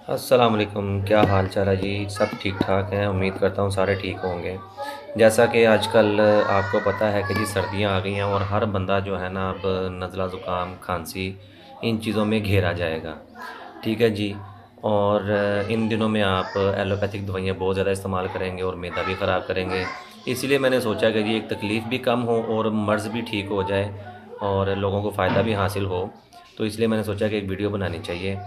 अस्सलाम वालेकुम, क्या हाल चाल है जी। सब ठीक ठाक हैं, उम्मीद करता हूँ सारे ठीक होंगे। जैसा कि आजकल आपको पता है कि जी सर्दियाँ आ गई हैं और हर बंदा जो है ना अब नज़ला ज़ुकाम खांसी इन चीज़ों में घेरा जाएगा। ठीक है जी। और इन दिनों में आप एलोपैथिक दवाइयाँ बहुत ज़्यादा इस्तेमाल करेंगे और मैदा भी ख़राब करेंगे। इसीलिए मैंने सोचा कि जी एक तकलीफ़ भी कम हो और मर्ज़ भी ठीक हो जाए और लोगों को फ़ायदा भी हासिल हो। तो इसलिए मैंने सोचा कि एक वीडियो बनानी चाहिए।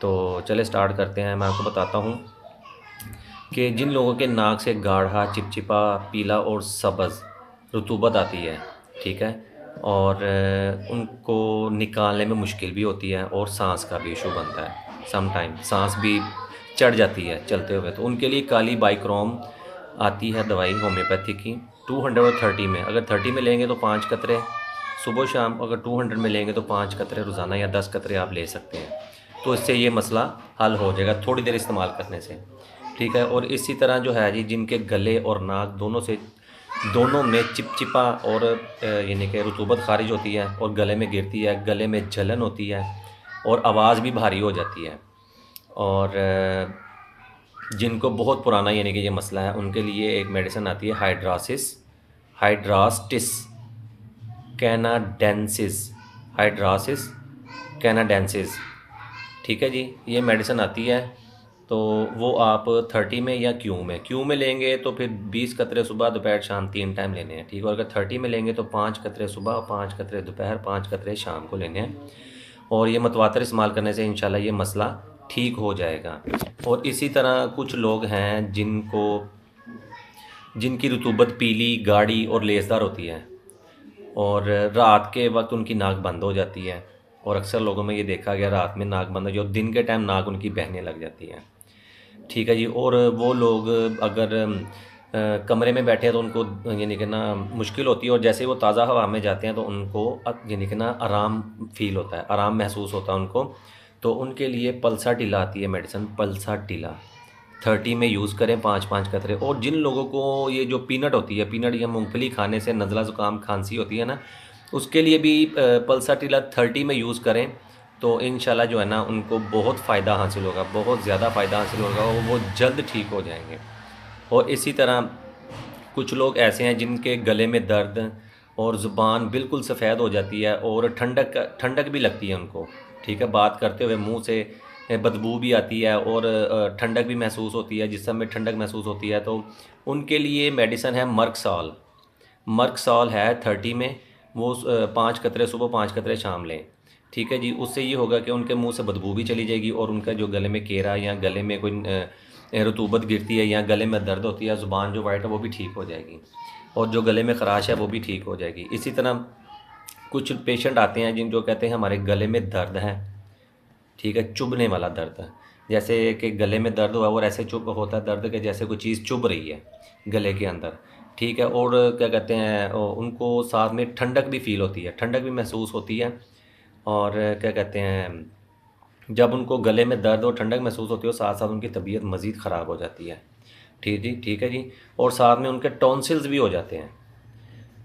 तो चले स्टार्ट करते हैं। मैं आपको बताता हूँ कि जिन लोगों के नाक से गाढ़ा, चिपचिपा, पीला और सब्ज़ रुतूबत आती है, ठीक है? और उनको निकालने में मुश्किल भी होती है और साँस का भी इशू बनता है। सम टाइम साँस भी चढ़ जाती है चलते हुए, तो उनके लिए काली बाइक्रोम आती है दवाई होम्योपैथी की 230 में। अगर 30 में लेंगे तो 5 कतरे सुबह शाम, अगर 200 में लेंगे तो 5 कतरे रोज़ाना या 10 कतरे आप ले सकते हैं। तो इससे ये मसला हल हो जाएगा थोड़ी देर इस्तेमाल करने से, ठीक है। और इसी तरह जो है जी जिनके गले और नाक दोनों में चिपचिपा और यानी कि रतूबत खारिज होती है और गले में गिरती है, गले में जलन होती है और आवाज़ भी भारी हो जाती है, और जिनको बहुत पुराना यानी कि ये मसला है उनके लिए एक मेडिसिन आती है हाइड्रास्टिस कैनाडेंसिस, हाइड्रासिस कैनाडेंसिस, ठीक है जी। ये मेडिसिन आती है, तो वो आप 30 में या क्यू में लेंगे तो फिर 20 कतरे सुबह दोपहर शाम 3 टाइम लेने हैं, ठीक है। और अगर 30 में लेंगे तो 5 कतरे सुबह, 5 कतरे दोपहर, 5 कतरे शाम को लेने हैं। और ये मतवातर इस्तेमाल करने से इंशाल्लाह ये मसला ठीक हो जाएगा। और इसी तरह कुछ लोग हैं जिनकी रतूबत पीली, गाढ़ी और लेसदार होती है और रात के वक्त उनकी नाक बंद हो जाती है, और अक्सर लोगों में ये देखा गया रात में नाक बंद हो जाए और दिन के टाइम नाक उनकी बहने लग जाती है, ठीक है जी। और वो लोग अगर कमरे में बैठे हैं तो उनको यानी कि ना मुश्किल होती है, और जैसे ही वो ताज़ा हवा में जाते हैं तो उनको यानी कि ना आराम फ़ील होता है, आराम महसूस होता है उनको। तो उनके लिए पल्सा टिला आती है मेडिसिन, पल्सा टिला 30 में यूज़ करें, 5-5 कतरे। और जिन लोगों को ये जो पीनट होती है, पीनट या मूंगफली खाने से नज़ला ज़ुकाम खांसी होती है ना, उसके लिए भी पल्सा टिला 30 में यूज़ करें तो इंशाल्लाह जो है ना उनको बहुत फ़ायदा हासिल होगा, बहुत ज़्यादा फ़ायदा हासिल होगा और वो जल्द ठीक हो जाएंगे। और इसी तरह कुछ लोग ऐसे हैं जिनके गले में दर्द और ज़ुबान बिल्कुल सफ़ेद हो जाती है और ठंडक ठंडक भी लगती है उनको, ठीक है। बात करते हुए मुंह से बदबू भी आती है और ठंडक भी महसूस होती है, जिस्म में ठंडक महसूस होती है। तो उनके लिए मेडिसन है मर्कसॉल। मर्कसॉल है 30 में, वो 5 कतरे सुबह, 5 कतरे शाम लें, ठीक है जी। उससे ये होगा कि उनके मुंह से बदबू भी चली जाएगी और उनका जो गले में केरा या गले में कोई रतूबत गिरती है या गले में दर्द होती है, ज़ुबान जो वाइट है वो भी ठीक हो जाएगी और जो गले में ख़राश है वो भी ठीक हो जाएगी। इसी तरह कुछ पेशेंट आते हैं जिन जो कहते हैं हमारे गले में दर्द है, ठीक है, चुभने वाला दर्द है, जैसे कि गले में दर्द हुआ और ऐसे चुभ होता है दर्द के जैसे कोई चीज़ चुभ रही है गले के अंदर, ठीक है। और क्या कहते हैं उनको साथ में ठंडक भी फ़ील होती है, ठंडक भी महसूस होती है। और क्या कहते हैं जब उनको गले में दर्द और ठंडक महसूस होती है साथ साथ उनकी तबीयत मज़ीद ख़राब हो जाती है, ठीक है जी। और साथ में उनके टॉन्सिल्स भी हो जाते हैं,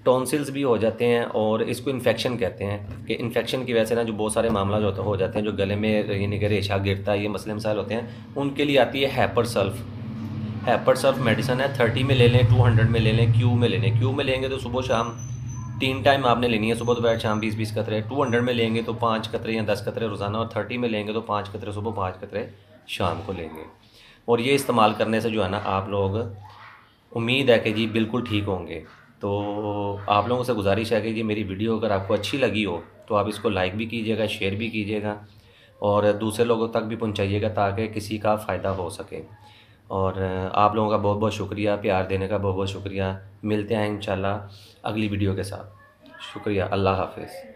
टॉन्सिल्स भी हो जाते हैं और इसको इन्फेक्शन कहते हैं कि इन्फेक्शन की वजह से ना जो बहुत सारे मामला जो हो जाते हैं, जो गले में यानी कि रेशा गिरता है, ये मसले मसाइल होते हैं, उनके लिए आती है हैपर सल्फ मेडिसन है 30 में ले लें, 200 में ले लें, क्यू में ले लें। क्यू में लेंगे तो सुबह शाम 3 टाइम आपने लेनी है, सुबह दोपहर शाम 20-20 कतरे। 200 में लेंगे तो 5 कतरे या 10 कतरे रोज़ाना, और 30 में लेंगे तो 5 कतरे सुबह, 5 कतरे शाम को लेंगे। और ये इस्तेमाल करने से जो है ना आप लोग, उम्मीद है कि जी बिल्कुल ठीक होंगे। तो आप लोगों से गुजारिश है कि जी मेरी वीडियो अगर आपको अच्छी लगी हो तो आप इसको लाइक भी कीजिएगा, शेयर भी कीजिएगा और दूसरे लोगों तक भी पहुंचाइएगा ताकि किसी का फ़ायदा हो सके। और आप लोगों का बहुत बहुत शुक्रिया, प्यार देने का बहुत बहुत शुक्रिया। मिलते हैं इंशाल्लाह अगली वीडियो के साथ। शुक्रिया, अल्लाह हाफ़िज़।